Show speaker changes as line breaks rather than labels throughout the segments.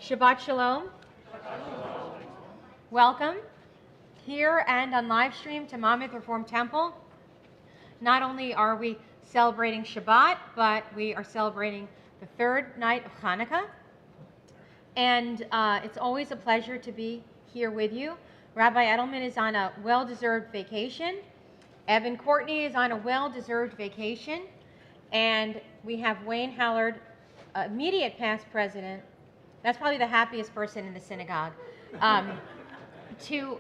Shabbat Shalom. Welcome here and on live stream to Mammoth Reform Temple. Not only are we celebrating Shabbat, but we are celebrating the third night of Hanukkah. And it's always a pleasure to be here with you. Rabbi Edelman is on a well-deserved vacation. Evan Courtney is on a well-deserved vacation. And we have Wayne Hallard, immediate past president. That's probably the happiest person in the synagogue, to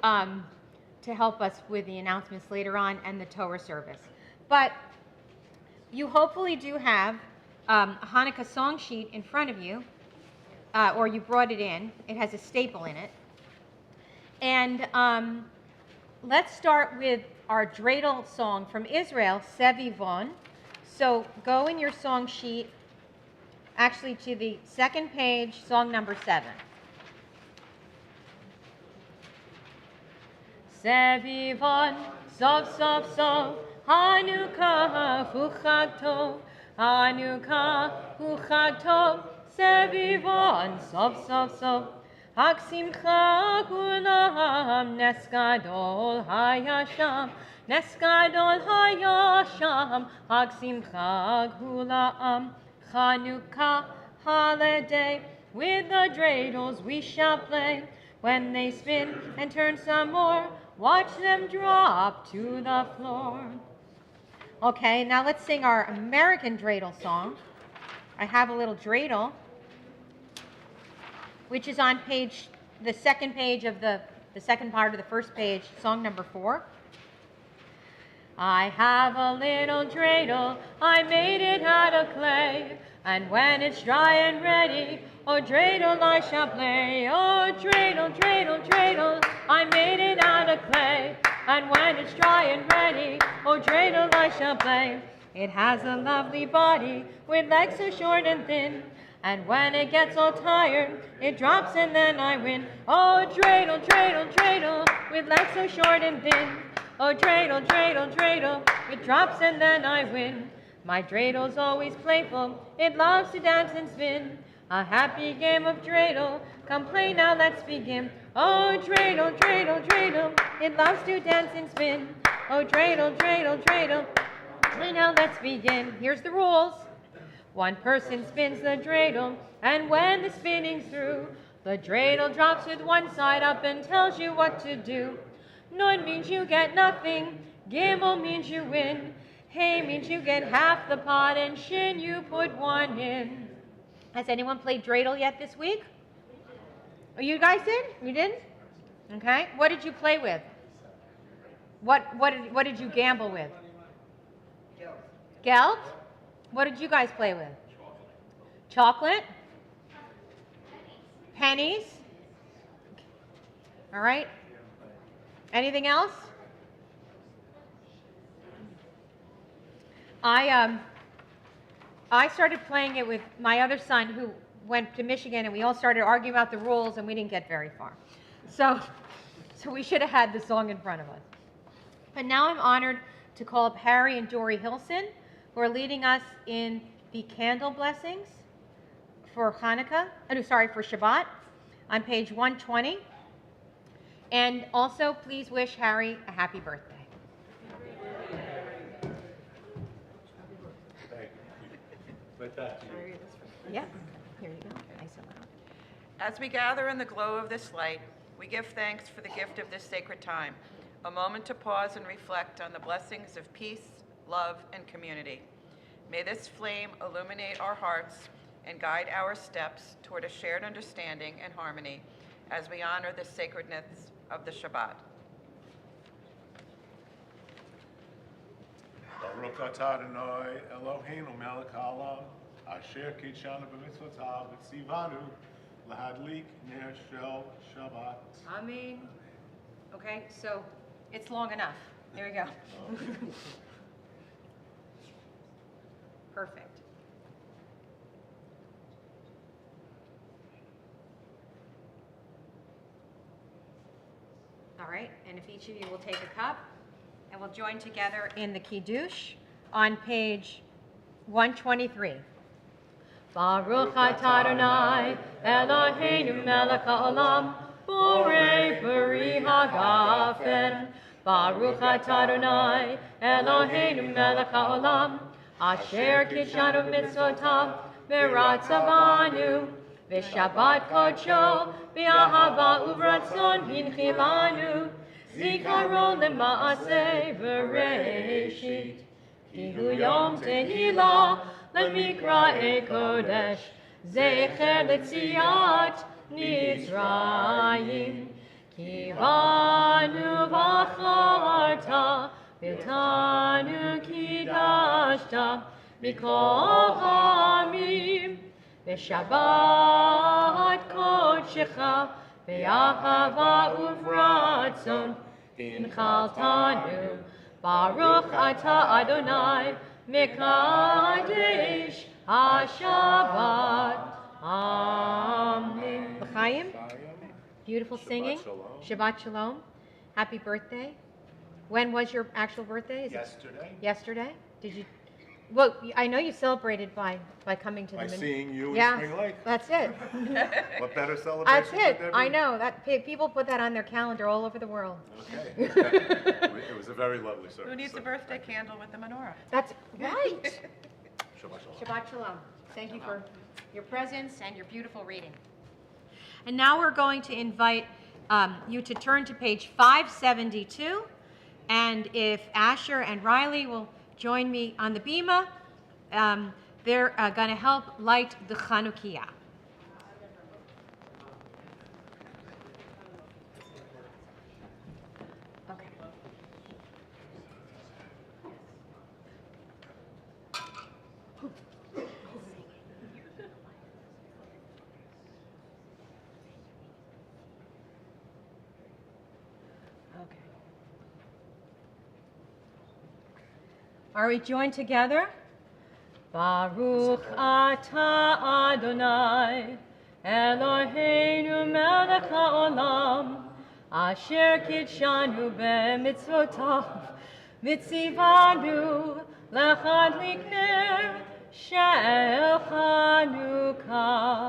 help us with the announcements later on and the Torah service. But you hopefully do have a Hanukkah song sheet in front of you, or you brought it in. It has a staple in it. And let's start with our dreidel song from Israel, Sevivon. So go in your song sheet, actually to the second page, song number 7. Sevivon, sov, sov, sov, Hanukkah hu chag tov, Hanukkah hu chag tov, Sevivon, sov, sov, sov, Hag simcha kulam, nes gadol hayasham, nes gadol hayasham, Hag simcha kulam, Hanukkah holiday, with the dreidels we shall play. When they spin and turn some more, watch them drop to the floor. Okay, now let's sing our American dreidel song. I have a little dreidel, which is on the second page of the second part of the first page, song number 4. I have a little dreidel, I made it out of clay, and when it's dry and ready, oh dreidel I shall play. Oh dreidel, dreidel, dreidel, I made it out of clay, and when it's dry and ready, oh dreidel I shall play. It has a lovely body with legs so short and thin, and when it gets all tired, it drops and then I win. Oh dreidel, dreidel, dreidel, with legs so short and thin. Oh dreidel, dreidel, dreidel, it drops and then I win. My dreidel's always playful, it loves to dance and spin. A happy game of dreidel, come play now, let's begin. Oh dreidel, dreidel, dreidel, it loves to dance and spin. Oh dreidel, dreidel, dreidel, play now, let's begin. Here's the rules. One person spins the dreidel, and when the spinning's through, the dreidel drops with one side up and tells you what to do. Nun means you get nothing, Gimel means you win, Hey means you get half the pot, and Shin you put 1 in. Has anyone played dreidel yet this week? Oh, you guys did? You didn't? Okay. What did you play with? What did you gamble with? Geld? What did you guys play with? Chocolate? Pennies? All right. Anything else? I started playing it with my other son who went to Michigan, and we all started arguing about the rules, and we didn't get very far. So we should have had the song in front of us. But now I'm honored to call up Harry and Dory Hilson, who are leading us in the candle blessings for Hanukkah, for Shabbat, on page 120. And also, please wish Harry a happy birthday.
Thank you. But that
Yeah, here you go. Nice and loud.
As we gather in the glow of this light, we give thanks for the gift of this sacred time, a moment to pause and reflect on the blessings of peace, love, and community. May this flame illuminate our hearts and guide our steps toward a shared understanding and harmony as we honor the sacredness of the Shabbat.
Baruch atah Adonai Eloheinu melech haolam, asher kitshanu b'mitzvotav v'tzivanu lahadlik ner shel Shabbat.
Amen. Okay, so it's long enough. There we go. Perfect. All right, and if each of you will take a cup, and we'll join together in the Kiddush on page 123. Baruch atah Adonai, Eloheinu melech haolam, borei peri hagafen. Baruch atah Adonai, Eloheinu melech haolam, asher kidshanu mitzvotav, v'ratzavanu, v'shabbat kodsho, v'ahava uvratzon hinchilanu, zikaron lema'aseh v'reishit. Kihu yom tehillah, lemikra kodesh, zecher letziat Mitzrayim. Kivanu v'acharta, v'tanu kidashta, mikol ha'amim, v'shabbat kodshecha, v'ahava uvratzon, inchaltanu. Baruch atah Adonai, mekadesh HaShabbat. Amen. L'chaim. Beautiful singing. Shabbat Shalom. Happy birthday. When was your actual birthday?
Yesterday.
Yesterday? Did you? Well, I know you celebrated by coming to
By
the.
seeing you
Yeah,
in Spring Lake.
that's it.
What better celebration?
That's
could
it.
there be?
I know that people put that on their calendar all over the world.
Okay. It was a very lovely service.
Who needs a birthday candle with the menorah?
That's right.
Shabbat shalom.
Shabbat Shalom. Thank you for your presence and your beautiful reading. And now we're going to invite you to turn to page 572. And if Asher and Riley will join me on the bima, they're going to help light the Chanukiah. Okay. Okay. Are we joined together? Baruch atah Adonai, Eloheinu melech haolam, asher kidshanu b'mitzvotav, v'tzivanu lechadlik ner shel Chanukah.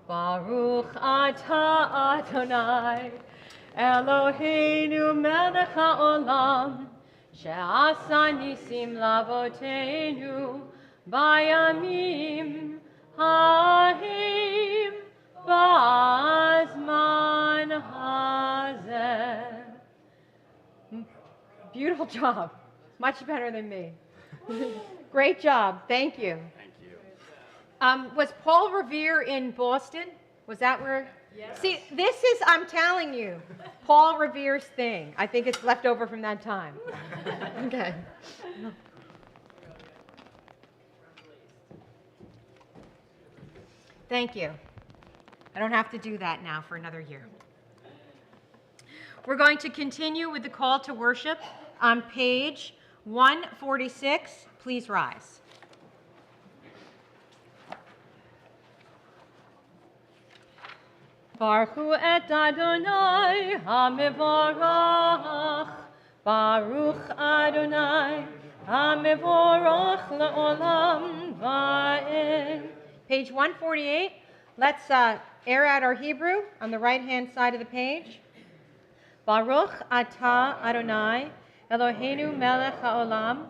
Baruch atah Adonai, Eloheinu melech haolam, she'asa nisim lavoteinu bayamim ha'im b'azman hazeh. Beautiful job. Much better than me. Great job. Thank you.
Thank you.
Was Paul Revere in Boston? Was that where? Yes. See, this is, I'm telling you, Paul Revere's thing. I think it's left over from that time. Okay. Thank you. I don't have to do that now for another year. We're going to continue with the call to worship on page 146. Please rise. Baruch et Adonai HaMevorach, Baruch Adonai HaMevorach le'olam va'ed. Page 148. Let's air out our Hebrew on the right-hand side of the page. Baruch atah Adonai Eloheinu melech haolam,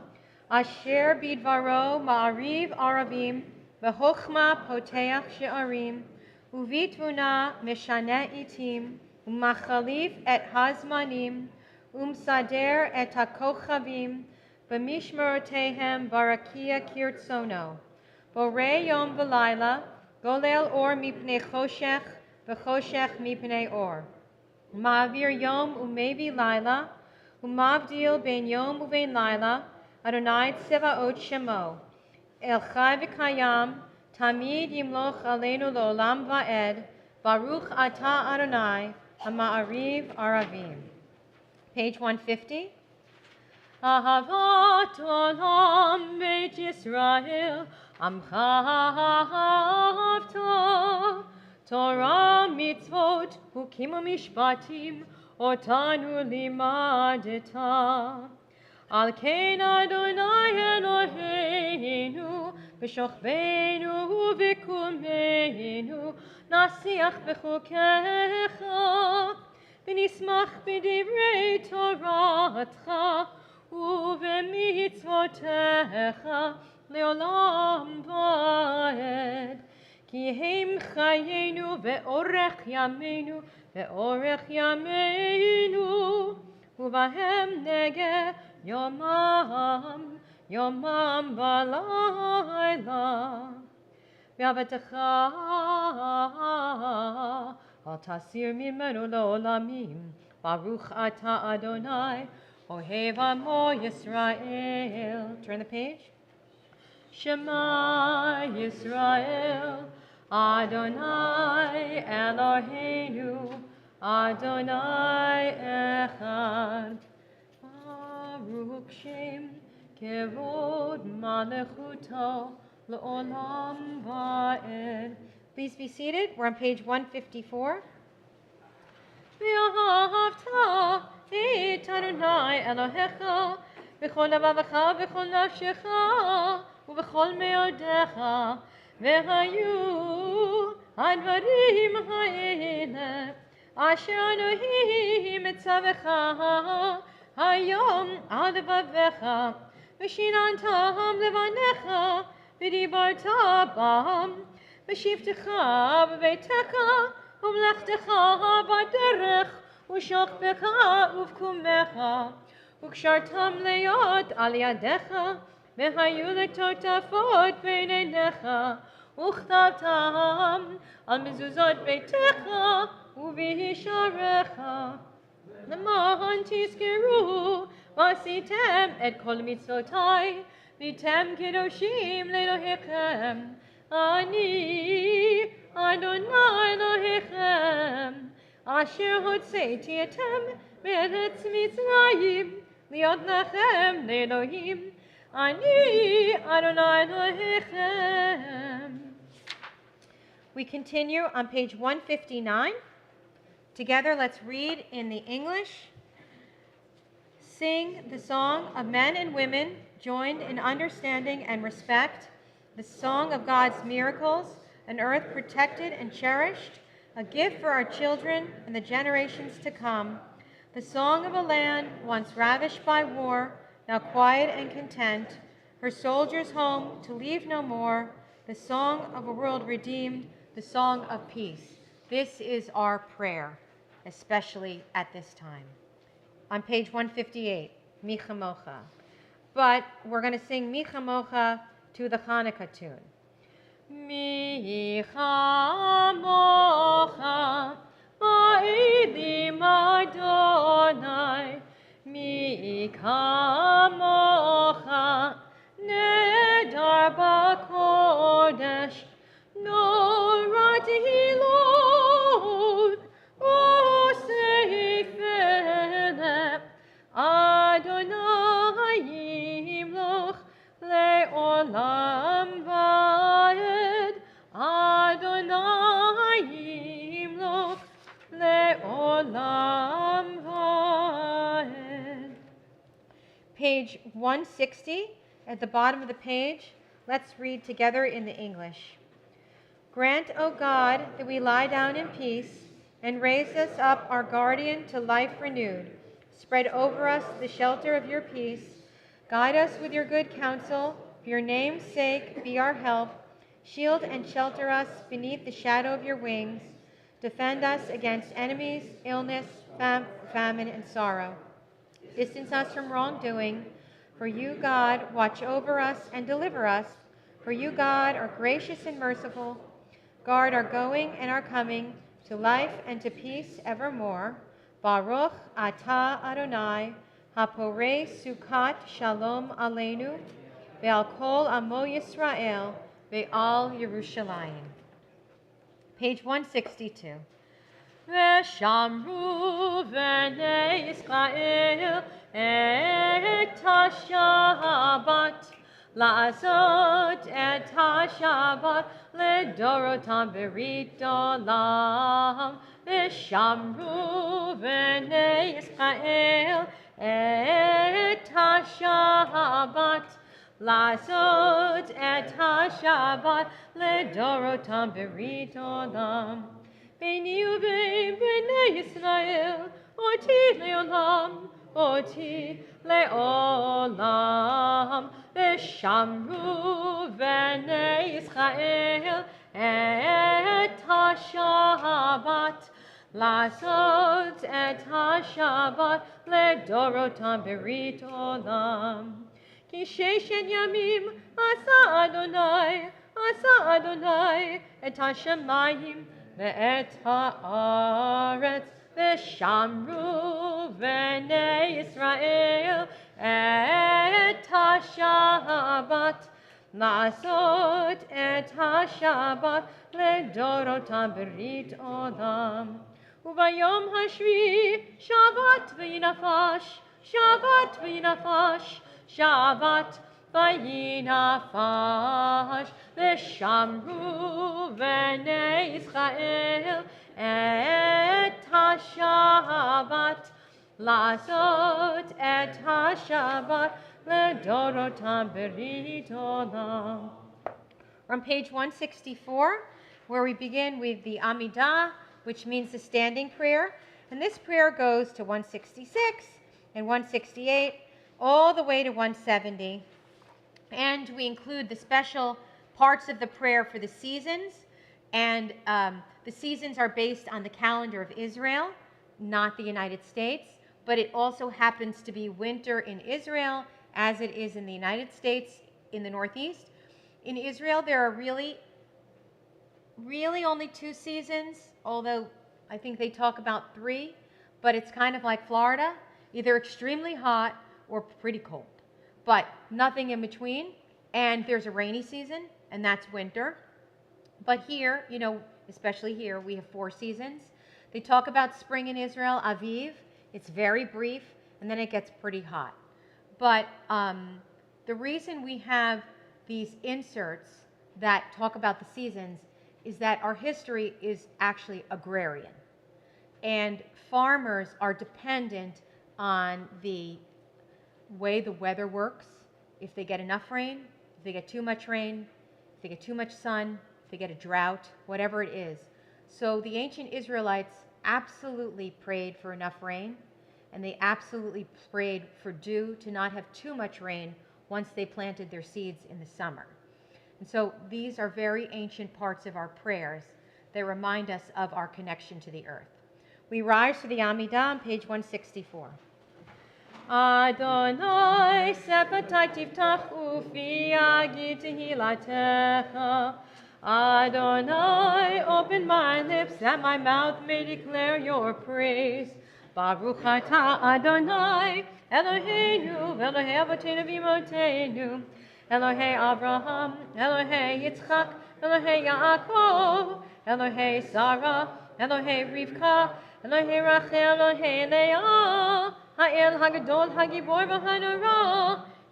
asher bidvaro ma'ariv aravim, v'chochma poteach she'arim, uvitvuna meshane itim, umachalif et hazmanim, umsader et hakochavim, b'mishmerotehem barakia kirtsono, borei yom v'layla, golel or mipnei choshech, v'choshech mipnei or. Ma'avir yom umevi laila, umavdil ben yom uven laila, Adonai tsevaot shemo. El chai v'kayam, tamid yimloch aleinu lo'olam va'ed, Baruch atah Adonai, ha'ma'ariv aravim. Page 150. Ahavat olam beit Yisrael, amcha ahavta, Torah mitzvot hukim umishpatim otanu limadeta. Al ken Adonai Eloheinu b'shochveinu ובקומנו נשיח בחוקיך, ונשמח בדברי תורתך ובמצוותיך לעולם ועד. כי הם חיינו ואורך ימינו, ואורך ימינו, ובהם נגע יומם בלילה. ועבדך אל תסיר ממנו לעולמים, ברוך אתה אדוני, אוהב עמו ישראל. Turn the page. Shema Yisrael, Adonai Eloheinu, Adonai Echad. Baruch Shem Kevod Malechuto L'Olam Va'ed. Please be seated. We're on page 154. ואהבת את אדוני אלוהיך בכל לבבך ובכל נפשך ובכל מאודיך, והיו הדברים האלה אשר אנוכי מצווך היום על לבביך, ושיננתם לבניך ודיברת בם בשבתך בביתך ומלאכתך בדרך ושוכבך ובקומך, וקשרתם להיות על ידיך, והיו לטוטפות בין עיניך, וכתבתם על מזוזות ביתך ובישעריך, למען תזכרו ועשיתם את כל מצוותיי, והייתם קדושים לאלוהיכם. אני אדוני אלוהיכם, אשר הוצאתי אתם מארץ מצרים, להיות לכם לאלוהים. אני אדוני אלוהיכם. We continue on page 159. Together, let's read in the English. Sing the song of men and women joined in understanding and respect, the song of God's miracles, an earth protected and cherished, a gift for our children and the generations to come, the song of a land once ravished by war, now quiet and content, her soldiers home to leave no more, the song of a world redeemed, the song of peace. This is our prayer, especially at this time. On page 158, Mi Chamocha. But we're going to sing Mi Chamocha to the Hanukkah tune. Mi Chamocha Ma'edim Adonai, Mi Kamocha Nedar B'Kodesh, Norat Hilot Osei Felep, Adonai Yimloch Le'olam Va'ed, Adonai Yimloch Le'olam Va'ed. Page 160, at the bottom of the page, let's read together in the English. Grant, O God, that we lie down in peace, and raise us up our guardian to life renewed. Spread over us the shelter of your peace. Guide us with your good counsel. For your name's sake, be our help. Shield and shelter us beneath the shadow of your wings. Defend us against enemies, illness, famine, and sorrow. Distance us from wrongdoing. For you, God, watch over us and deliver us. For you, God, are gracious and merciful. Guard our going and our coming to life and to peace evermore. Baruch atah Adonai, haporei sukat shalom aleinu, ve'al kol amo Yisrael, ve'al Yerushalayim. Page 162. Ve'shamru v'nei Yisrael et ha-Shabbat, la'azot et ha-Shabbat לדורותם ברית עולם, ושמרו בני ישראל את השבת, לעשות את השבת לדורותם ברית עולם. ביני ובין בני ישראל, אותי לעולם, אותי לעולם. ושמרו בני ישראל את השבת, לעשות את השבת לדורותם ברית עולם. כי ששת ימים עשה אדוני את השמיים ואת הארץ, ושמרו בני ישראל את השבת, לעשות את השבת לדורותם ברית עולם. וביום השביעי שבת וינפש, שבת וינפש, שבת וינפש, ושמרו בני ישראל את השבת, לעשות את השבת לדורותם ברית עולם. We're on page 164, where we begin with the Amidah, which means the standing prayer. And this prayer goes to 166 and 168, all the way to 170. And we include the special parts of the prayer for the seasons. And the seasons are based on the calendar of Israel, not the United States. But it also happens to be winter in Israel, as it is in the United States in the Northeast. In Israel, there are really only 2 seasons, although I think they talk about 3, but it's kind of like Florida, either extremely hot or pretty cold, but nothing in between. And there's a rainy season, and that's winter. But here, especially here, we have 4 seasons. They talk about spring in Israel, Aviv. It's very brief, and then it gets pretty hot. But the reason we have these inserts that talk about the seasons is that our history is actually agrarian. And farmers are dependent on the way the weather works. If they get enough rain, if they get too much rain, if they get too much sun, if they get a drought, whatever it is. So the ancient Israelites absolutely prayed for enough rain, and they absolutely prayed for dew to not have too much rain once they planted their seeds in the summer. And so these are very ancient parts of our prayers that remind us of our connection to the earth. We rise to the Amidah on page 164. Adonai sepatai tiftach ufi yagid tehilatecha. Adonai, open my lips that my mouth may declare your praise. Baruch atah Adonai, Eloheinu, Elohei Avotenu v'Imotenu, Elohei Abraham, Elohei Yitzchak, Elohei Yaakov, Elohei Sarah, Elohei Rivka, Elohei Rachel, Elohei Leah, Ha'el Hagadol Hagibor v'Hanora,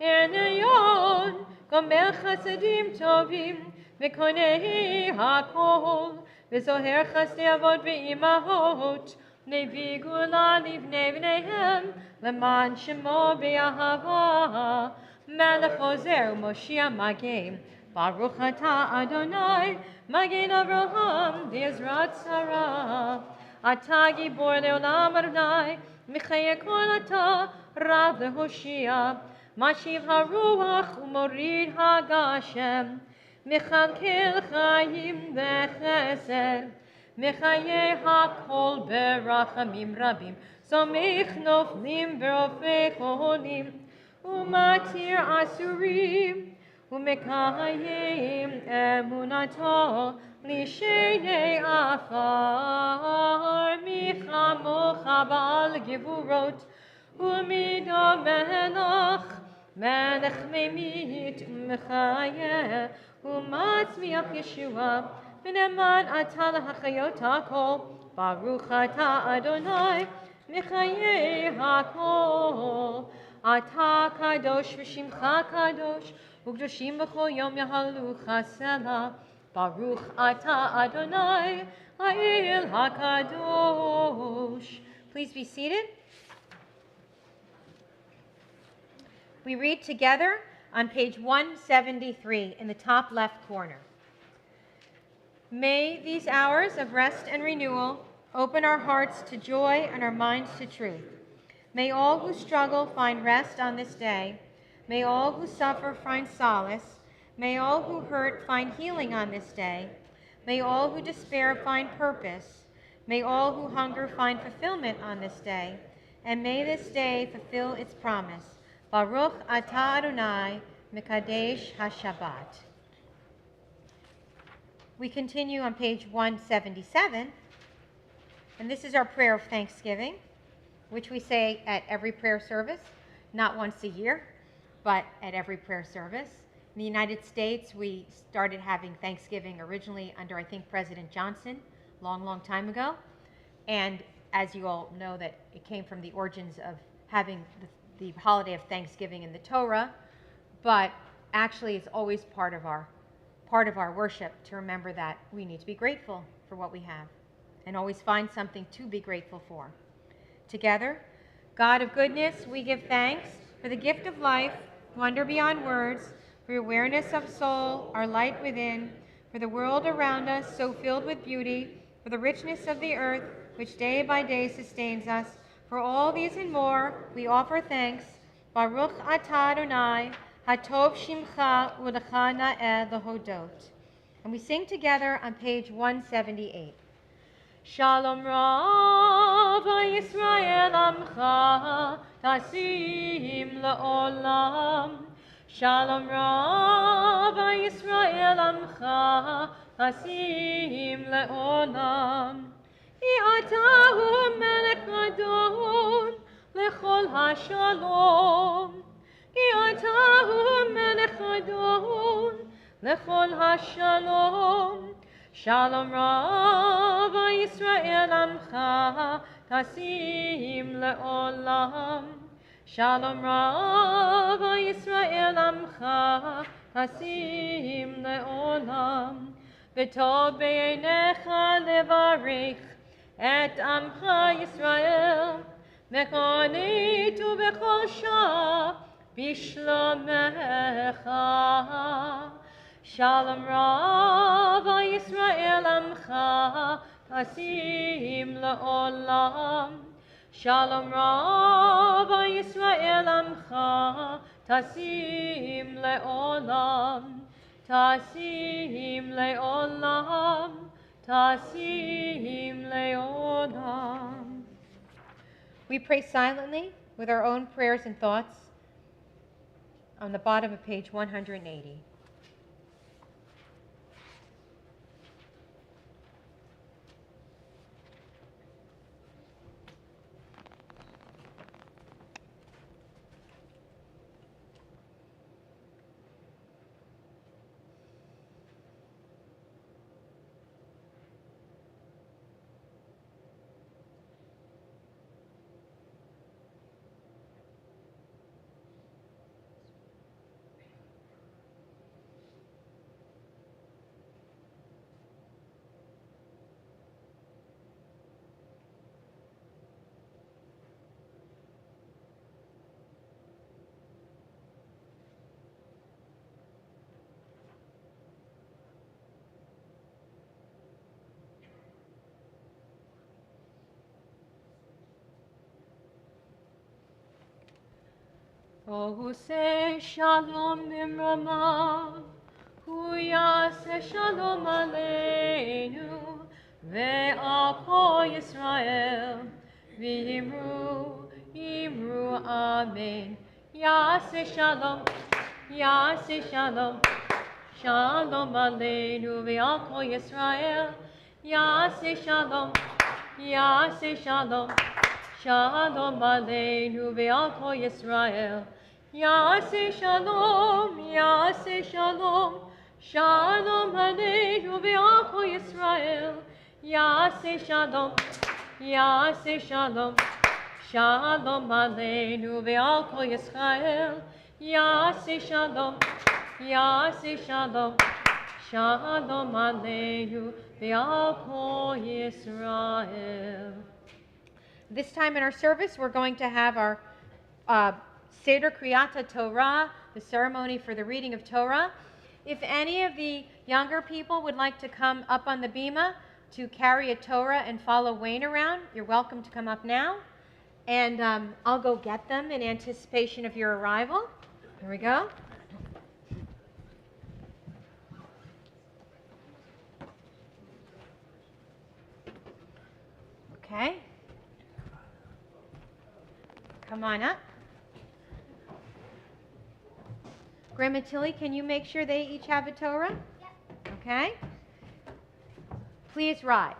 Erneyon, Gomer Chasadim Tovim, V'Konei HaKol, V'Zoher Chasdei Avot v'Imahot, Nevi Gula Livnei V'neihem, Leman Shemo B'Yahava, Melech Ozer Moshiach Magim, Baruch atah Adonai, Magin Avraham, V'Ezrat Sarah, Atah Gibor Leolam Adonai, Michayeh Kol Atah, Rav Lehoshia, Mashiv HaRuach U'Morid HaGashem, Mechalkel Chayim V'Chesed, Mechayeh HaKol Berachamim Rabim, Somech Noflim V'Rofei Koholim, Umatir Asurim, Umekayim Emunato, Lishenei Afar, Michamocha Ba'al Gevurot, Umido Melech, Melech Memit Umechayeh, Umatzmiach Yeshua, V'neman atah lahachayot hakol, Baruch atah Adonai, Michayeh hakol. Atah kadosh v'shimcha kadosh, u'kdoshim b'chol yom yahalucha selah. Baruch atah Adonai, ha'el hakadosh. Please be seated. We read together on page 173 in the top left corner. May these hours of rest and renewal open our hearts to joy and our minds to truth. May all who struggle find rest on this day. May all who suffer find solace. May all who hurt find healing on this day. May all who despair find purpose. May all who hunger find fulfillment on this day. And may this day fulfill its promise. Baruch atah Adonai, Mekadesh HaShabbat. We continue on page 177, and this is our prayer of thanksgiving, which we say at every prayer service, not once a year, but at every prayer service. In the United States, we started having Thanksgiving originally under, I think, President Johnson, long time ago. And as you all know, that it came from the origins of having the holiday of Thanksgiving in the Torah, but actually it's always part of our worship to remember that we need to be grateful for what we have and always find something to be grateful for. Together, God of goodness, we give thanks for the gift of life, wonder beyond words, for your awareness of soul, our light within, for the world around us so filled with beauty, for the richness of the earth, which day by day sustains us. For all these and more, we offer thanks. Baruch atah Adonai, Hatov Shimcha Ulecha Na'eh Lehodot. And we sing together on page 178. Shalom Rav Yisrael Amcha Tasim Le'olam. Shalom Rav Yisrael Amcha Tasim Le'olam. Atahu Melech Adon Lechol HaShalom. Atahu Melech Adon Lechol HaShalom. Shalom Rav Yisrael Amcha Tasim Le'olam. Shalom Rav Yisrael Amcha Tasim Le'olam. V'tov be'einecha levarich et Amcha Yisrael. Mechanitu b'chol shah b'shlomecha. Shalom Rav Yisrael Amcha Tasim Le'olam. Shalom Rav Yisrael Amcha Tasim Le'olam. Tasim Le'olam. Tasim Le'olam. We pray silently with our own prayers and thoughts on the bottom of page 180. Oh, say shalom bimrama, hu yaseh shalom aleinu, ve'al kol Yisrael, v'yimru, yimru amen. Yaseh shalom, shalom aleinu, ve'al kol Yisrael. Yaseh shalom, shalom aleinu, ve'al kol Yisrael. Yaseh shalom, shalom aleinu, ve'al kol Yisrael. Yaseh shalom, shalom aleinu, ve'al kol Yisrael. Yaseh shalom, shalom aleinu, ve'al kol Yisrael. This time in our service, we're going to have our Seder Kriyat Torah, the ceremony for the reading of Torah. If any of the younger people would like to come up on the bima to carry a Torah and follow Wayne around, you're welcome to come up now. And I'll go get them in anticipation of your arrival. Here we go. Okay. Come on up. Grandma Tilly, can you make sure they each have a Torah? Yep. Okay. Please rise.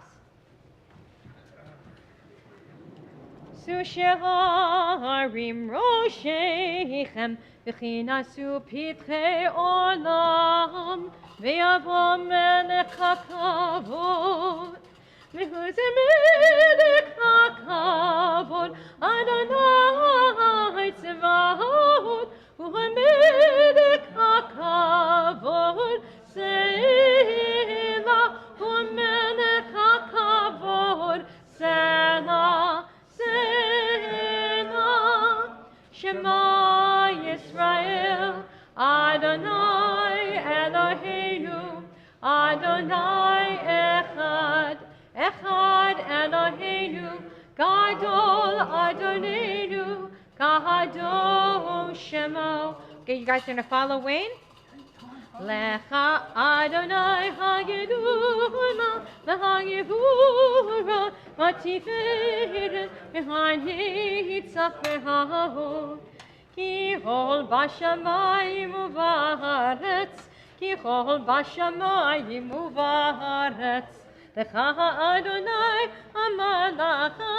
Susheharim Roshechem V'chinasu Pitrei Olam V'yavo Melech HaKavod V'huze Melech HaKavod Adonai Tzvaot U'Melech HaKavod Selah U'Melech HaKavod Selah Shema Yisrael, Adonai Eloheinu, Adonai Echad, Echad Eloheinu, Gadol Adonenu, Kadosh Shemo. Okay, you guys are going to follow Wayne? Lecha Adonai Hagedula, V'Hagevura, V'Tiferet, V'Hanitzach V'Hahod. Ki Hol Bashamayim U'Va'aretz, Ki Hol Bashamayim U'Va'aretz. Lecha Adonai Amalacha,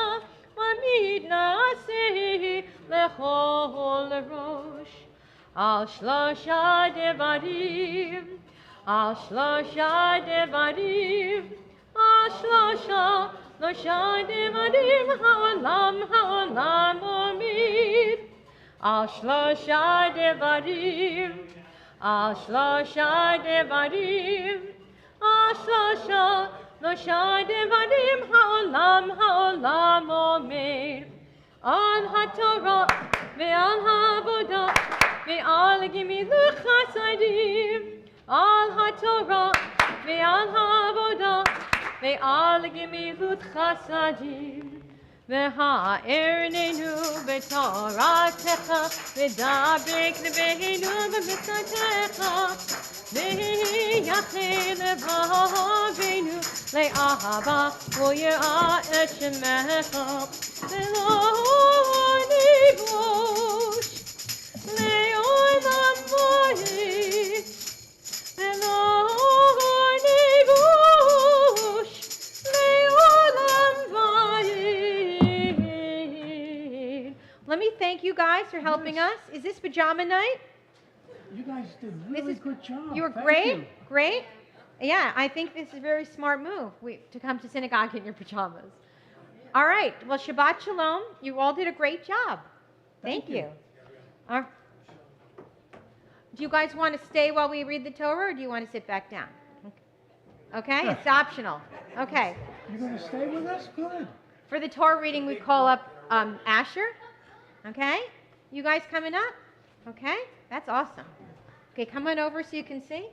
V'Amid Na'aseh Lechol Rosh. Al shlosha devarim, al shlosha devarim, al shlosha devarim, ha'olam omid. Al shlosha devarim, al shlosha devarim, al shlosha devarim, ha'olam omid. Al haTorah ve'al ha'avodah ve'al gemilut chasadim, al haTorah ve'al ha'avodah ve'al gemilut chasadim, ve'ha'ernenu b'toratecha v'dabek lebeinu b'mitzatecha ve'yachei levaveinu le'ahava u'yirah et shemecha ve'lo nivosh le'olam va'ed ve'lo nivosh le'olam va'ed. Let me thank you guys for helping us. Is this pajama night?
You guys did really good job.
You were
Thank
great.
you.
Great. Yeah, I think this is a very smart move to come to synagogue in your pajamas. All right. Well, Shabbat Shalom. You all did a great job. Thank you. Do you guys want to stay while we read the Torah, or do you want to sit back down? Okay, it's optional. Okay.
You're going to stay with us? Good.
For the Torah reading, we call up Asher. Okay? You guys coming up? Okay? That's awesome. Okay, come on over so you can see.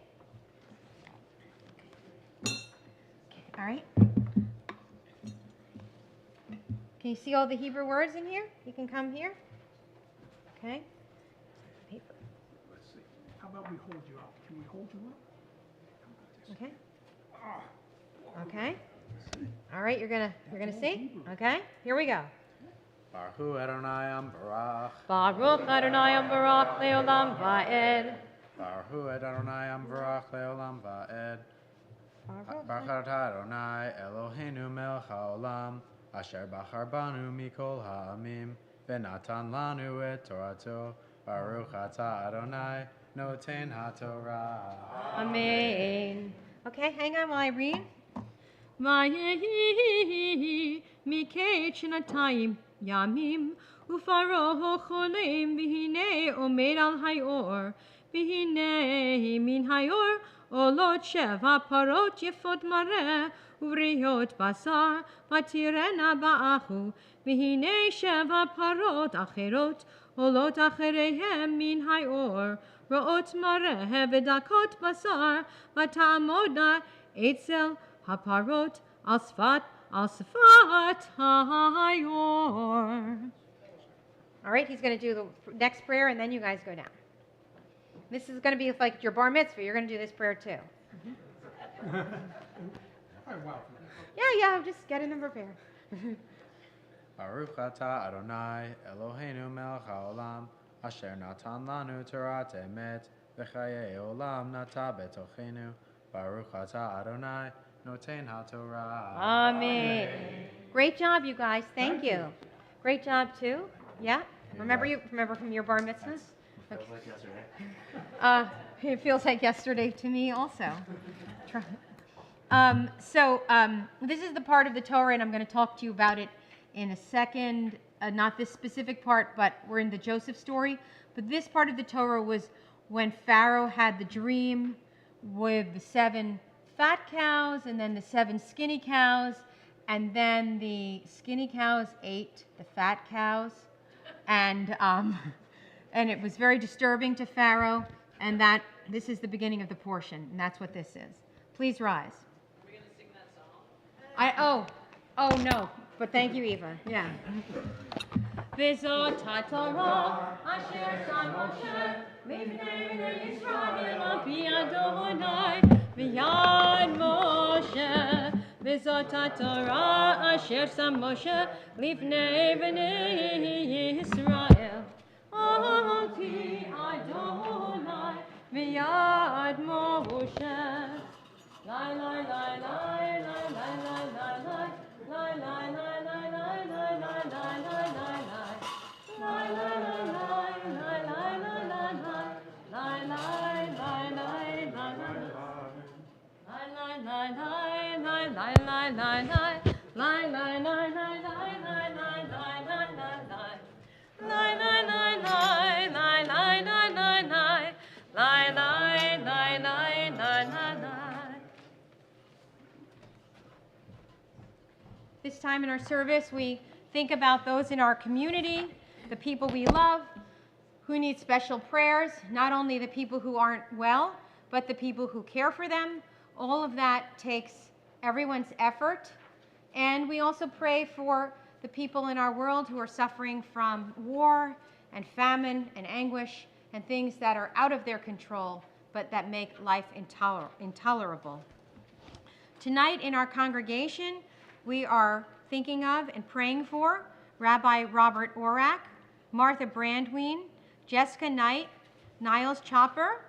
Okay, all right. Can you see all the Hebrew words in here? You can come here. Okay. Paper.
Let's see. How about we hold you up? Can we hold you up?
Okay. Okay. All right, you're gonna see. Okay. Here we go.
Baruch Adonai Ambarach.
Baruch Adonai Ambarach Leolam Va'ed.
Baruch Adonai Ambarach Leolam Va'ed. Baruch Adonai Eloheinu melech haolam, asher bachar banu mikol ha'amim, v'natan lanu et torato. Baruch atah Adonai noten haTorah.
Amen. Okay, hang on while I read. Vayehi miketz shnatayim yamim ufaro cholem v'hine omed al hayor v'hine min hayor olot sheva parot yefot mareh uvriot basar vatirena ba'achu v'hine sheva parot acherot olot acherehem min hayor ro'ot mareh v'dakot basar, v'ta'amodna etzel haparot al sfat hayor. All right, he's going to do the next prayer, and then you guys go down. This is going to be like your bar mitzvah. You're going to do this prayer too.
Oh, wow.
Yeah, just getting them prepared.
Baruch atah Adonai Eloheinu melech haolam asher natan lanu Torah emet v'chayei olam nata betochenu. Baruch atah Adonai noten haTorah.
Amen. Great job, you guys. Thank you. Great job too. Yeah. Remember from your bar mitzvahs?
Feels like yesterday.
It feels like yesterday to me also. This is the part of the Torah, and I'm going to talk to you about it in a second. Not this specific part, but we're in the Joseph story. But this part of the Torah was when Pharaoh had the dream with the 7 fat cows and then the 7 skinny cows, and then the skinny cows ate the fat cows, and it was very disturbing to Pharaoh. And this is the beginning of the portion, and that's what this is. Please rise.
Are we going to sing that song?
Oh no, but thank you, Eva. Yeah. V'zot haTorah asher son Moshe lifnei bnei Yisrael al pi Adonai v'yad Moshe. V'zot haTorah asher son Moshe lifnei bnei Yisrael al pi Adonai v'yad Moshe. Lai lai lai lai lai lai lai lai. Lai lai lai lai lai lai lai lai lai lai lai. Lai lai lai lai lai lai lai lai lai. Lai lai lai lai lai lai. Lai lai lai lai lai lai lai lai. Lai lai lai lai lai lai lai lai lai lai. Lai lai lai lai lai lai lai lai lai. Lai lai lai lai lai lai. This time in our service, we think about those in our community, the people we love, who need special prayers, not only the people who aren't well, but the people who care for them. All of that takes everyone's effort. And we also pray for the people in our world who are suffering from war and famine and anguish and things that are out of their control, but that make life intolerable. Tonight in our congregation, we are thinking of and praying for Rabbi Robert Orak, Martha Brandween, Jessica Knight, Niles Chopper,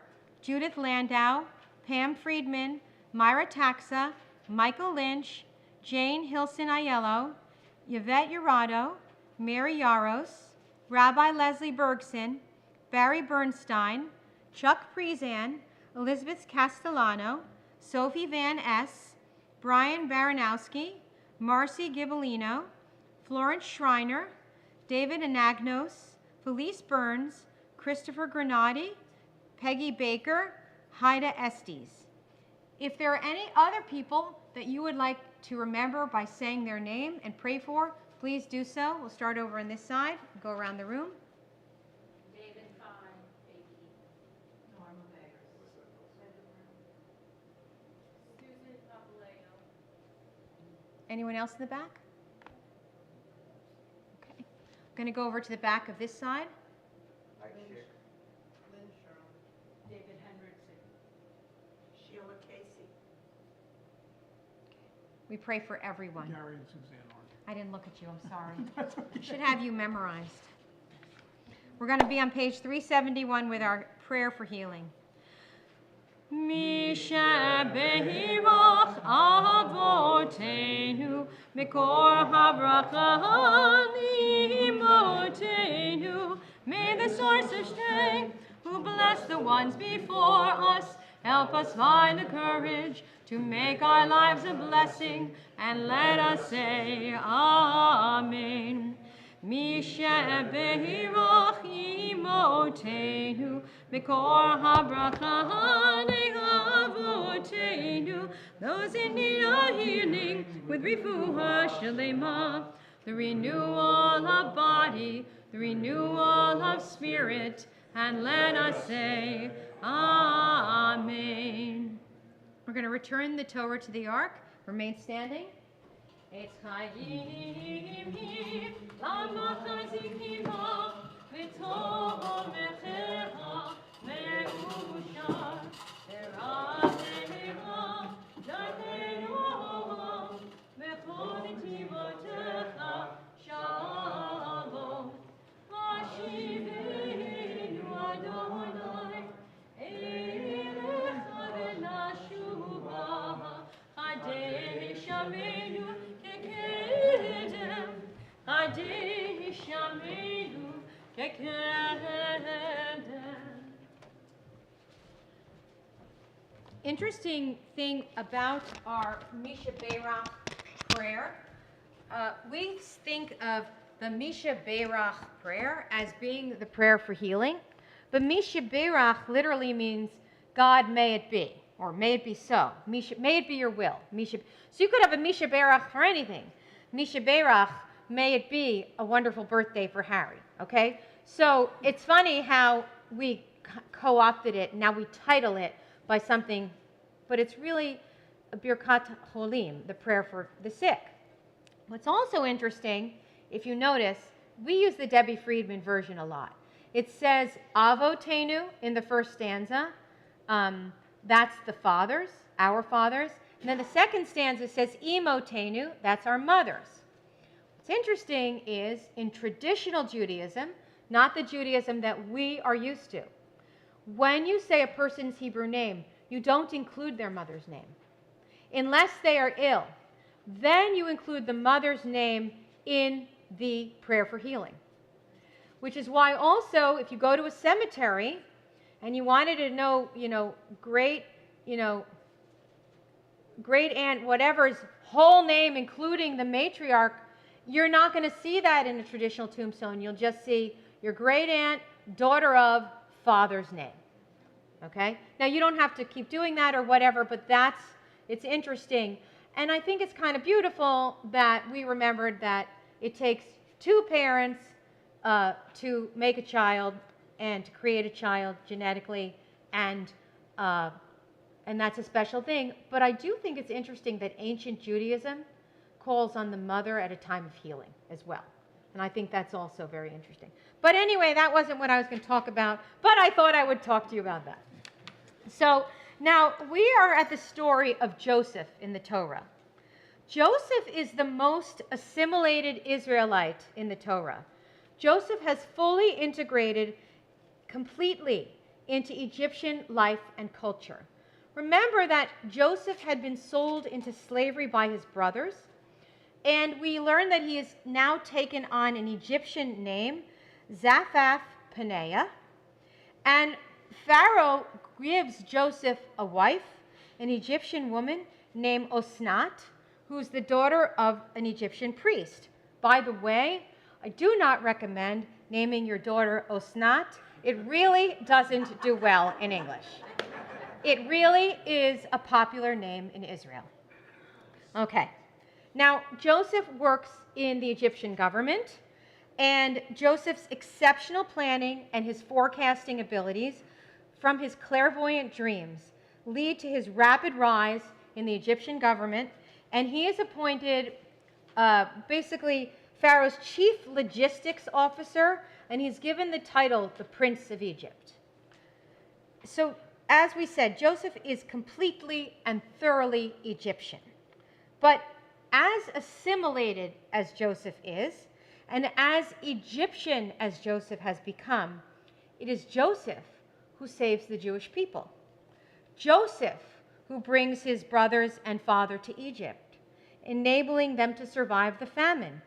Judith Landau, Pam Friedman, Myra Taxa, Michael Lynch, Jane Hilson Aiello, Yvette Urado, Mary Yaros, Rabbi Leslie Bergson, Barry Bernstein, Chuck Prezan, Elizabeth Castellano, Sophie Van S., Brian Baranowski, Marcy Gibellino, Florence Schreiner, David Anagnos, Felice Burns, Christopher Granati, Peggy Baker, Haida Estes. If there are any other people that you would like to remember by saying their name and pray for, please do so. We'll start over on this side, go around the room.
David Fine, Becky, Norma Beggars, Susan Papaleo.
Anyone else in the back? Okay. I'm going to go over to the back of this side.
Lynn Sherman, David Hendrickson, Sheila Casey.
We pray for everyone.
Gary and Suzanne Arnold.
I didn't look at you, I'm sorry. Should have you memorized. We're going to be on page 371 with our prayer for healing. Misha behirach avotenu mikor habracha limotenu. May the source of strength, who blessed the ones before us, help us find the courage to make our lives a blessing, and let us say Amen. Misha behirach imotenu mikor habracha nehavotenu. Those in need of healing with refuah shalema, the renewal of body, the renewal of spirit, and let us say, Amen. We're going to return the Torah to the ark. Remain standing. Etz Chaim hi, lama chazikima, v'tov mechecha, me'ushar, v'ratecha, datenu, v'chol netivotecha, shalom. Hashivenu Adonai, elecha v'nashuva, Kadesh Amenu kekedem, Kadesh Amenu kekedem. Interesting thing about our Misha Beirach prayer, we think of the Misha Beirach prayer as being the prayer for healing, but Misha Beirach literally means God may it be, or may it be so. Misha, may it be your will. Misha, so you could have a Misha Beirach for anything. Misha Beirach, may it be a wonderful birthday for Harry. Okay, so it's funny how we co-opted it. And now we title it by something, but it's really a Birkat Holim, the prayer for the sick. What's also interesting, if you notice, we use the Debbie Friedman version a lot. It says Avotenu in the first stanza. That's the fathers, our fathers. And then the second stanza says Imotenu, that's our mothers. What's interesting is in traditional Judaism, not the Judaism that we are used to, when you say a person's Hebrew name, you don't include their mother's name. Unless they are ill, then you include the mother's name in the prayer for healing. Which is why also, if you go to a cemetery and you wanted to know, great aunt whatever's whole name, including the matriarch, you're not going to see that in a traditional tombstone. You'll just see your great aunt, daughter of, father's name. Okay? Now, you don't have to keep doing that or whatever, but it's interesting. And I think it's kind of beautiful that we remembered that it takes two parents to make a child and to create a child genetically, and that's a special thing. But I do think it's interesting that ancient Judaism calls on the mother at a time of healing as well. And I think that's also very interesting. But anyway, that wasn't what I was going to talk about, but I thought I would talk to you about that. So now we are at the story of Joseph in the Torah. Joseph is the most assimilated Israelite in the Torah. Joseph has fully integrated completely into Egyptian life and culture. Remember that Joseph had been sold into slavery by his brothers, and we learn that he has now taken on an Egyptian name, Zaphaf Paneah, and Pharaoh gives Joseph a wife, an Egyptian woman named Osnat, who's the daughter of an Egyptian priest. By the way, I do not recommend naming your daughter Osnat. It really doesn't do well in English. It really is a popular name in Israel. Okay. Now, Joseph works in the Egyptian government, and Joseph's exceptional planning and his forecasting abilities from his clairvoyant dreams lead to his rapid rise in the Egyptian government, and he is appointed basically Pharaoh's chief logistics officer, and he's given the title the Prince of Egypt. So, as we said, Joseph is completely and thoroughly Egyptian. But as assimilated as Joseph is, and as Egyptian as Joseph has become, it is Joseph who saves the Jewish people. Joseph who brings his brothers and father to Egypt, enabling them to survive the famine.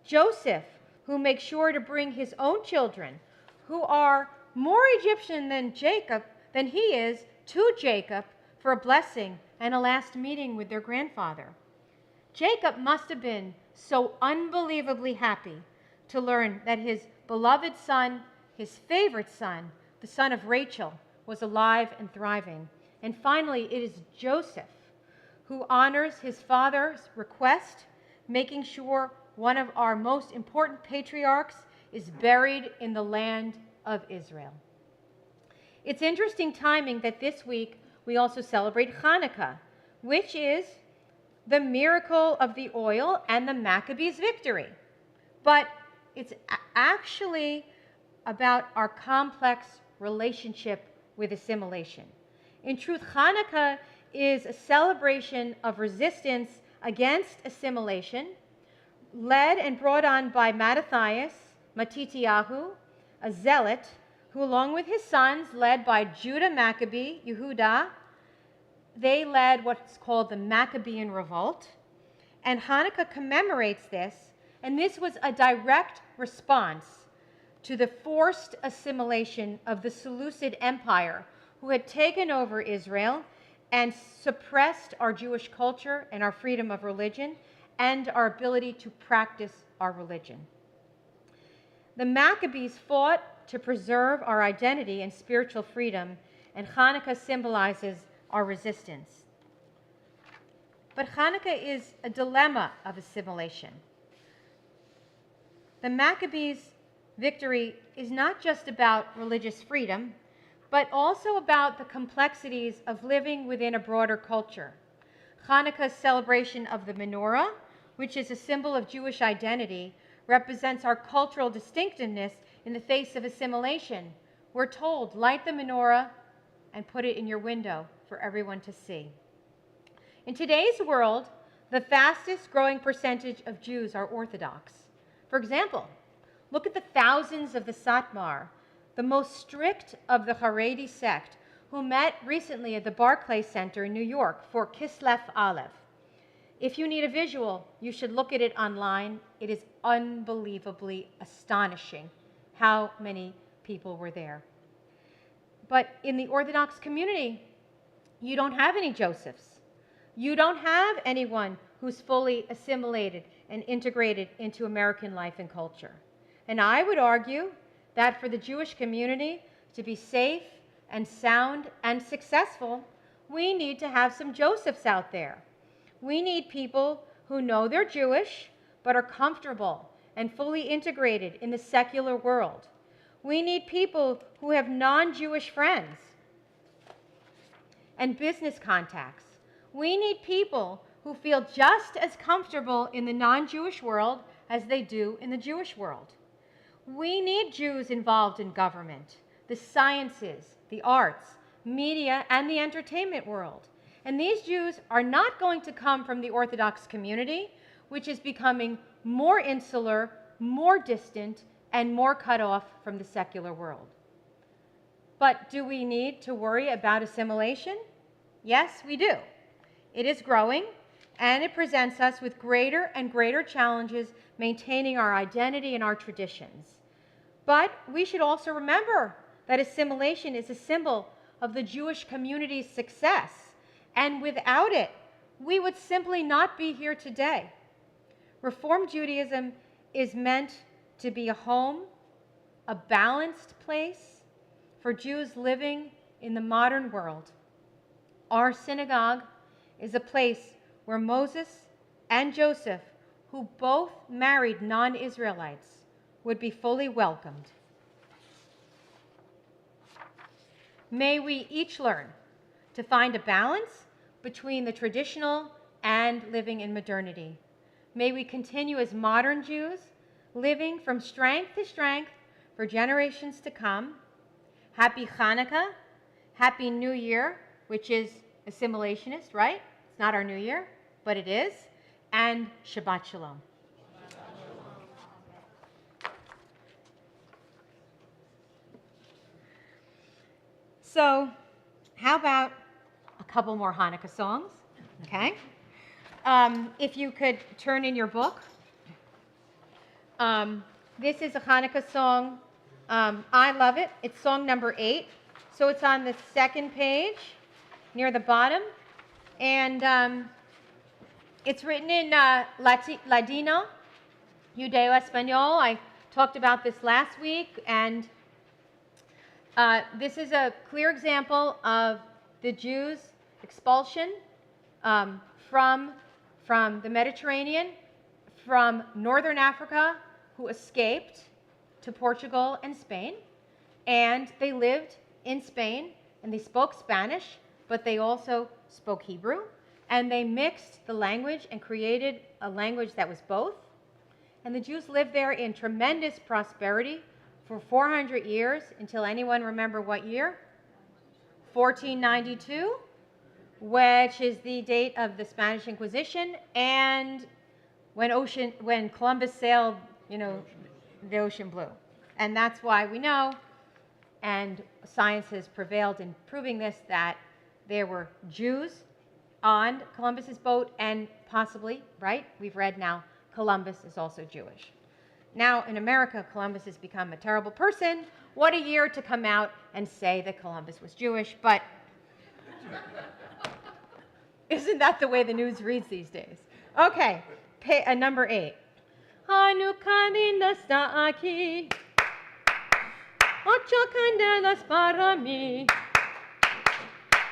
Joseph who makes sure to bring his own children, who are more Egyptian than he is, to Jacob for a blessing and a last meeting with their grandfather. Jacob must have been so unbelievably happy to learn that his beloved son, his favorite son, the son of Rachel, was alive and thriving. And finally, it is Joseph who honors his father's request, making sure one of our most important patriarchs is buried in the land of Israel. It's interesting timing that this week we also celebrate Hanukkah, which is the miracle of the oil and the Maccabees' victory. But it's actually about our complex relationship with assimilation. In truth, Hanukkah is a celebration of resistance against assimilation, led and brought on by Mattathias, Matityahu, a zealot, who along with his sons, led by Judah Maccabee, Yehuda, they led what's called the Maccabean Revolt. And Hanukkah commemorates this, and this was a direct response to the forced assimilation of the Seleucid Empire, who had taken over Israel and suppressed our Jewish culture and our freedom of religion and our ability to practice our religion. The Maccabees fought to preserve our identity and spiritual freedom, and Hanukkah symbolizes our resistance. But Hanukkah is a dilemma of assimilation. The Maccabees' victory is not just about religious freedom, but also about the complexities of living within a broader culture. Hanukkah's celebration of the menorah, which is a symbol of Jewish identity, represents our cultural distinctiveness in the face of assimilation. We're told, light the menorah and put it in your window for everyone to see. In today's world, the fastest growing percentage of Jews are Orthodox. For example, look at the thousands of the Satmar, the most strict of the Haredi sect, who met recently at the Barclays Center in New York for Kislev Aleph. If you need a visual, you should look at it online. It is unbelievably astonishing how many people were there. But in the Orthodox community, you don't have any Josephs. You don't have anyone who's fully assimilated and integrated into American life and culture. And I would argue that for the Jewish community to be safe and sound and successful, we need to have some Josephs out there. We need people who know they're Jewish but are comfortable and fully integrated in the secular world. We need people who have non-Jewish friends and business contacts. We need people who feel just as comfortable in the non-Jewish world as they do in the Jewish world. We need Jews involved in government, the sciences, the arts, media, and the entertainment world. And these Jews are not going to come from the Orthodox community, which is becoming more insular, more distant, and more cut off from the secular world. But do we need to worry about assimilation? Yes, we do. It is growing, and it presents us with greater and greater challenges maintaining our identity and our traditions. But we should also remember that assimilation is a symbol of the Jewish community's success, and without it, we would simply not be here today. Reform Judaism is meant to be a home, a balanced place for Jews living in the modern world. Our synagogue is a place where Moses and Joseph, who both married non-Israelites, would be fully welcomed. May we each learn to find a balance between the traditional and living in modernity. May we continue as modern Jews, living from strength to strength for generations to come. Happy Hanukkah, Happy New Year, which is assimilationist, right? It's not our New Year, but it is. And Shabbat Shalom. So, how about a couple more Hanukkah songs? Okay. If you could turn in your book. This is a Hanukkah song. I love it. It's song number 8. So it's on the second page near the bottom. And it's written in Ladino, Judeo-Espanol. I talked about this last week. And this is a clear example of the Jews' expulsion from the Mediterranean, from northern Africa, who escaped to Portugal and Spain, and they lived in Spain, and they spoke Spanish, but they also spoke Hebrew, and they mixed the language and created a language that was both. And the Jews lived there in tremendous prosperity for 400 years until anyone remember what year? 1492, which is the date of the Spanish Inquisition, and when Columbus sailed, the ocean blue. And that's why we know, and science has prevailed in proving this, that there were Jews on Columbus's boat, and possibly, right, we've read now, Columbus is also Jewish. Now, in America, Columbus has become a terrible person. What a year to come out and say that Columbus was Jewish, but isn't that the way the news reads these days? Okay, number 8. Hanukkah está aquí, 8 candelas para mí.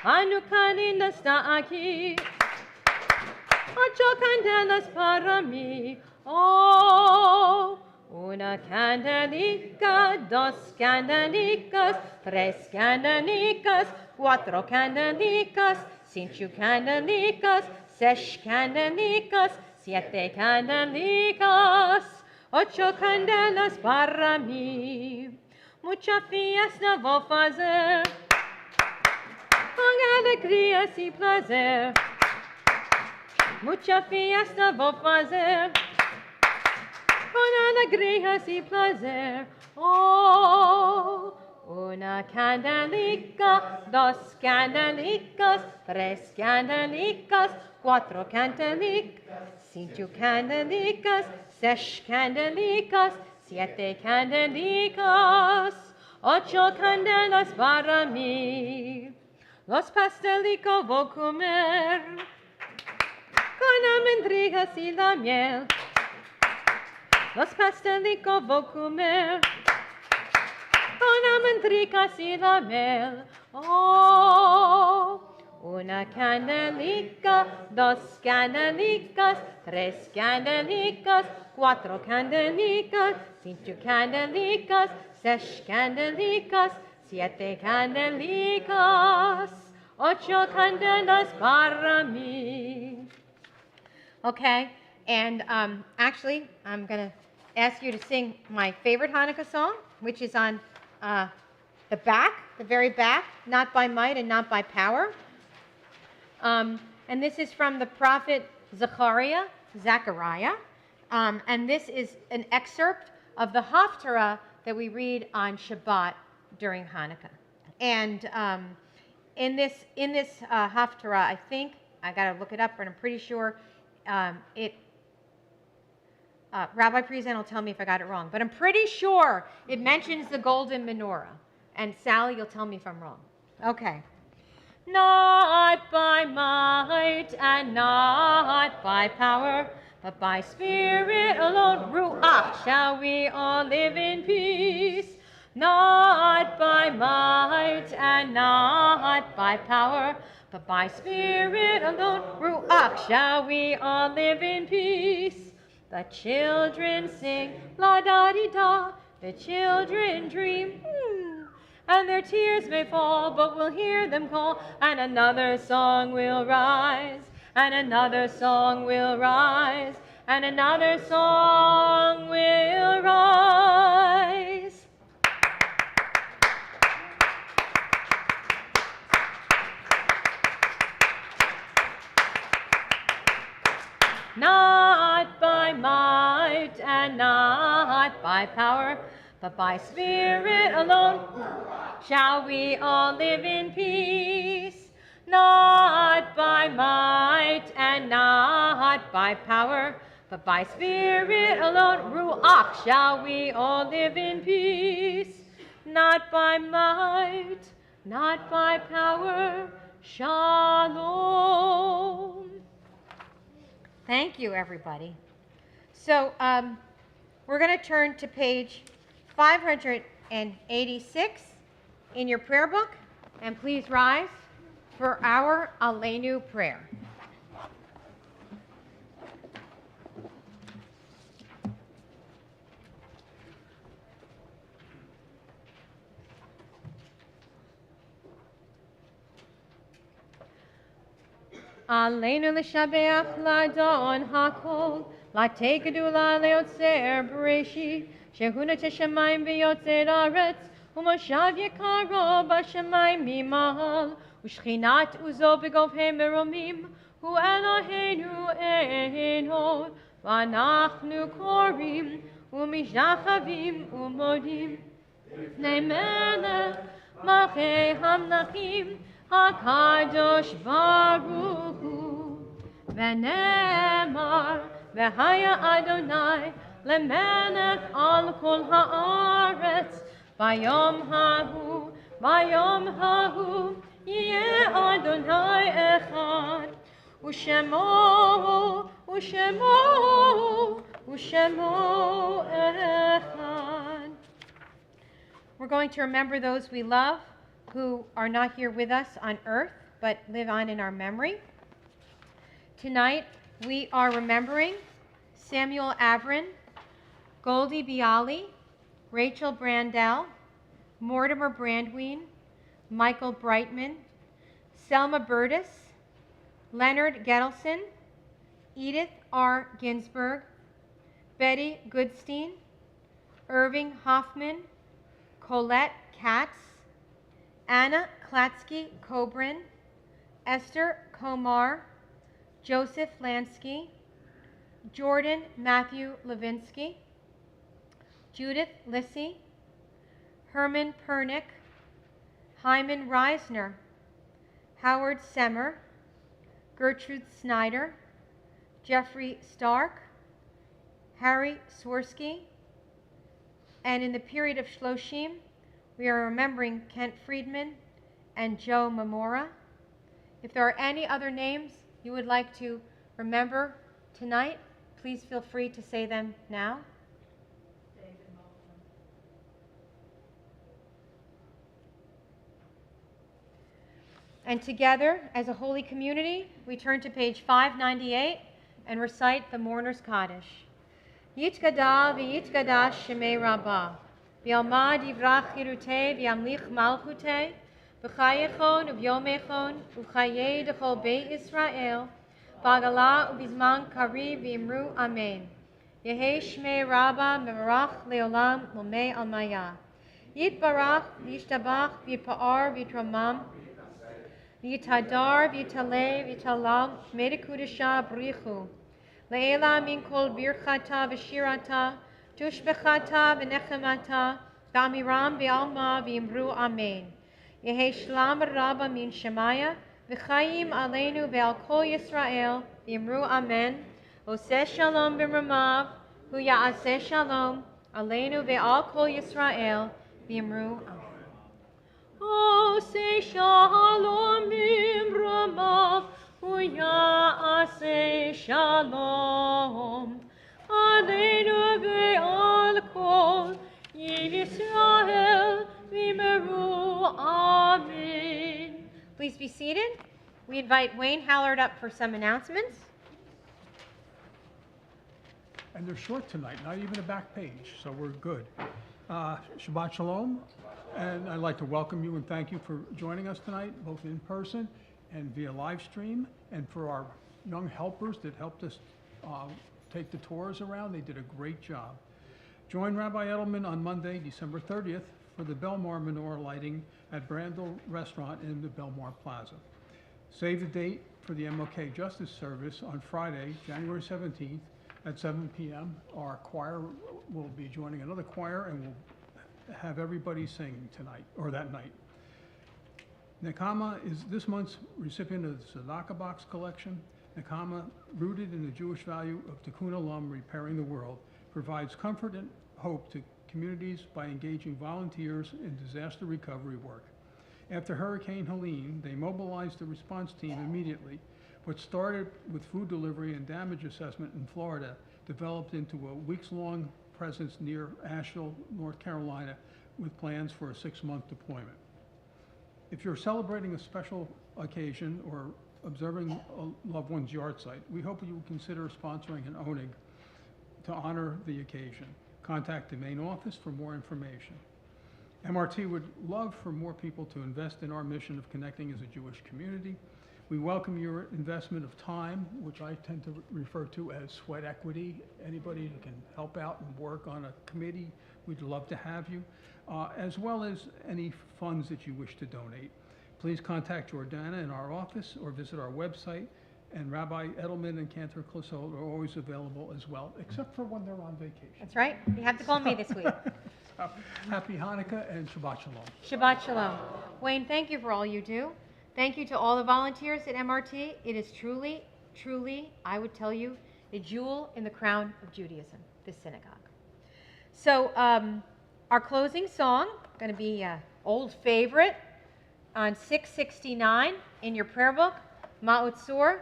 Hanukkah está aquí, 8 candelas para mí. Oh, una candelica, 2 candelicas, 3 candelicas, 4 candelicas, 5 candelicas, 6 candelicas, 7 candelicas, 8 candelas para mí. Mucha fiesta vou fazer, com alegria e prazer. Mucha fiesta vou fazer, com alegria e prazer. Oh, una candelica, 2 candelicas, 3 candelicas, 4 candelicas, 5 candelicas, 6 candelicas, 7 candelicas, 8 candelas para mí. Los pastelicos voy a comer con almendrijas y la miel. Los pastelicos voy a comer con almendrijas y la miel. Oh, una candelica, 2 candelicas, 3 candelicas, 4 candelicas, 5 candelicas, 6 candelicas, 7 candelicas, 8 candelas para mí. Okay, and actually, I'm going to ask you to sing my favorite Hanukkah song, which is on the back, the very back, not by might and not by power. And this is from the prophet Zechariah, and this is an excerpt of the Haftarah that we read on Shabbat during Hanukkah. And in this Haftarah, I think, I got to look it up, but I'm pretty sure Rabbi Priest will tell me if I got it wrong, but I'm pretty sure it mentions the golden menorah. And Sally, you'll tell me if I'm wrong. Okay. Not by might and not by power, but by Spirit alone, Ruach, shall we all live in peace. Not by might and not by power, but by Spirit alone, Ruach, shall we all live in peace. The children sing, la-da-dee-da, the children dream, and their tears may fall, but we'll hear them call, and another song will rise, and another song will rise, and another song will rise. Not by might and not by power, but by Spirit alone shall we all live in peace. Not by might and not by power, but by Spirit alone, Ruach, shall we all live in peace. Not by might, not by power, Shalom. Thank you, everybody. So we're going to turn to page 586 in your prayer book, and please rise for our Aleinu prayer. עלינו לשבח לאדון הכל, לתת גדולה ליוצר בראשית, שהוא נוטה שמיים ויוצר ארץ, ומושב יקרו בשמיים ממעל, ושכינת עוזו בגובהי מרומים, הוא אלוהינו אינו, ואנחנו קוראים ומשתחווים ומודים לפני מלך מלכי המלכים, הקדוש ברוך הוא. ונאמר, והיה אדוני למלך על כל הארץ, ביום ההוא יהיה אדוני אחד, ושמו אחד. We're going to remember those we love who are not here with us on earth, but live on in our memory. Tonight, we are remembering Samuel Averin, Goldie Bialy, Rachel Brandell, Mortimer Brandwein, Michael Brightman, Selma Burtis, Leonard Gettelson, Edith R. Ginsburg, Betty Goodstein, Irving Hoffman, Colette Katz, Anna Klatsky-Kobrin, Esther Komar, Joseph Lansky, Jordan Matthew Levinsky, Judith Lissy, Herman Pernick, Hyman Reisner, Howard Semmer, Gertrude Snyder, Jeffrey Stark, Harry Swirsky, and in the period of Shloshim, we are remembering Kent Friedman and Joe Mamora. If there are any other names you would like to remember tonight, please feel free to say them now.
David Moulton.
And together, as a holy community, we turn to page 598 and recite the Mourner's Kaddish. Yitgadal v'yitgadash shemei rabbah, v'yalmad yivrach yirutei v'yamlich malchutei, v'chayechon u'vyomechon u'chayei d'chol beit Yisrael, v'agala u'bizman kari v'imru amen. Yehei shmei rabbah mevarach leolam l'mei almaya. Yitbarach v'yishtabach v'yitpa'ar v'yitramam, v'yitadar v'yitaleh v'yitalam medekudesha brichu. Le'ela min kol birchata v'shirata, tushbechata v'nechemata, v'amiram v'alma v'imru amen. Yehi shlam rabba min shemaya, v'chayim aleinu ve'al kol Yisrael, v'imru amen. Oseh shalom b'ramav, hu ya'aseh shalom, aleinu ve'al kol Yisrael, v'imru amen. Oseh shalom b'ramav, Ya'aseh shalom, aleinu ve'al kol Yisrael v'imru amen. Please be seated. We invite Wayne Hallard up for some announcements.
And they're short tonight, not even a back page, so we're good. Shabbat Shalom, and I'd like to welcome you and thank you for joining us tonight, both in person and via live stream, and for our young helpers that helped us take the tours around. They did a great job. Join Rabbi Edelman on Monday, December 30th, for the Belmar menorah lighting at Brandel Restaurant in the Belmar Plaza. Save the date for the MLK Justice Service on Friday, January 17th at 7 p.m. Our choir will be joining another choir, and we'll have everybody sing tonight, or that night. Nekama is this month's recipient of the Tzedakah Box collection. Nekama, rooted in the Jewish value of Tikkun Olam, repairing the world, provides comfort and hope to communities by engaging volunteers in disaster recovery work. After Hurricane Helene, they mobilized the response team immediately. What started with food delivery and damage assessment in Florida developed into a weeks-long presence near Asheville, North Carolina, with plans for a 6-month deployment. If you're celebrating a special occasion or observing a loved one's yard site, we hope you will consider sponsoring an oneg to honor the occasion. Contact the main office for more information. MRT would love for more people to invest in our mission of connecting as a Jewish community. We welcome your investment of time, which I tend to refer to as sweat equity. Anybody who can help out and work on a committee, we'd love to have you, as well as any funds that you wish to donate. Please contact Jordana in our office or visit our website, and Rabbi Edelman and Cantor Clissold are always available as well, except for when they're on vacation.
That's right. You have to call me this week.
So, happy Hanukkah and Shabbat Shalom.
Shabbat Shalom. Wayne, thank you for all you do. Thank you to all the volunteers at MRT. It is truly, truly, I would tell you, a jewel in the crown of Judaism, this synagogue. So our closing song, going to be an old favorite on 669 in your prayer book, Ma'ot Sur.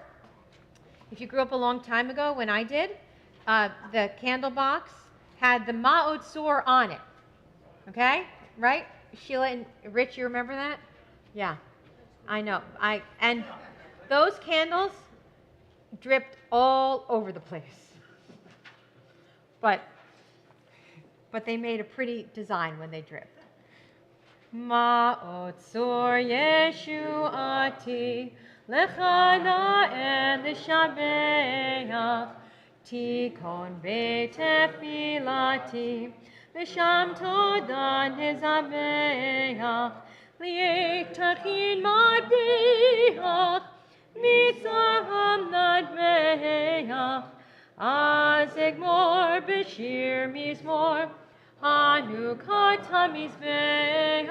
If you grew up a long time ago, when I did, the candle box had the Ma'ot Sur on it. Okay? Right? Sheila and Rich, you remember that? Yeah. I know. And those candles dripped all over the place. But they made a pretty design when they dripped. Ma'ot Sur Yeshuati Lechana and L'Shabeach Tikon Beit Tefilati L'Sham Todan Nezabeach Li'etachin Marbeach Mitzaham Nadbeach Azegmor Beshir Mizmor Hanukkah HaMizbeach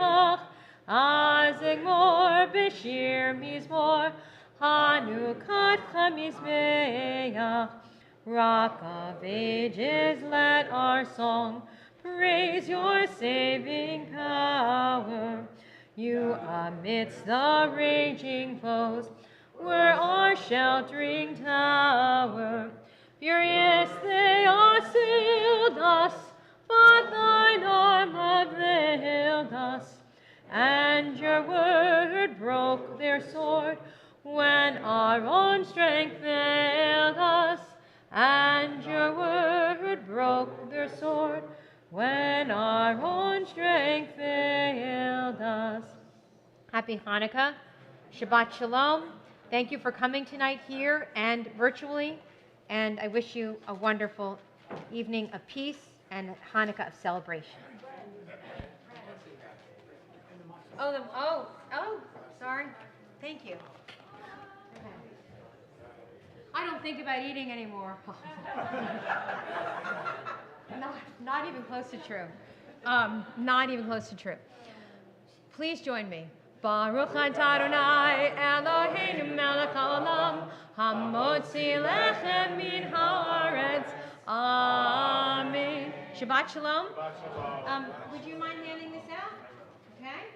Azegmor Beshir Mizmor Hanukkah HaMizbeach Rock of Ages, let our song praise your saving power. You amidst the raging foes were our sheltering tower. Furious they assailed us, but thine arm availed us, and your word broke their sword when our own strength failed us, and your word broke their sword when our own strength failed us. Happy Hanukkah, Shabbat Shalom. Thank you for coming tonight here and virtually, and I wish you a wonderful evening of peace and Hanukkah of celebration. Oh, sorry. Thank you. Okay. I don't think about eating anymore. Not even close to true. Not even close to true. Please join me. Baruch atah Adonai Eloheinu melech haolam hamotzi lechem min haaretz. Amen. Shabbat shalom. Would you mind handing this out? Okay.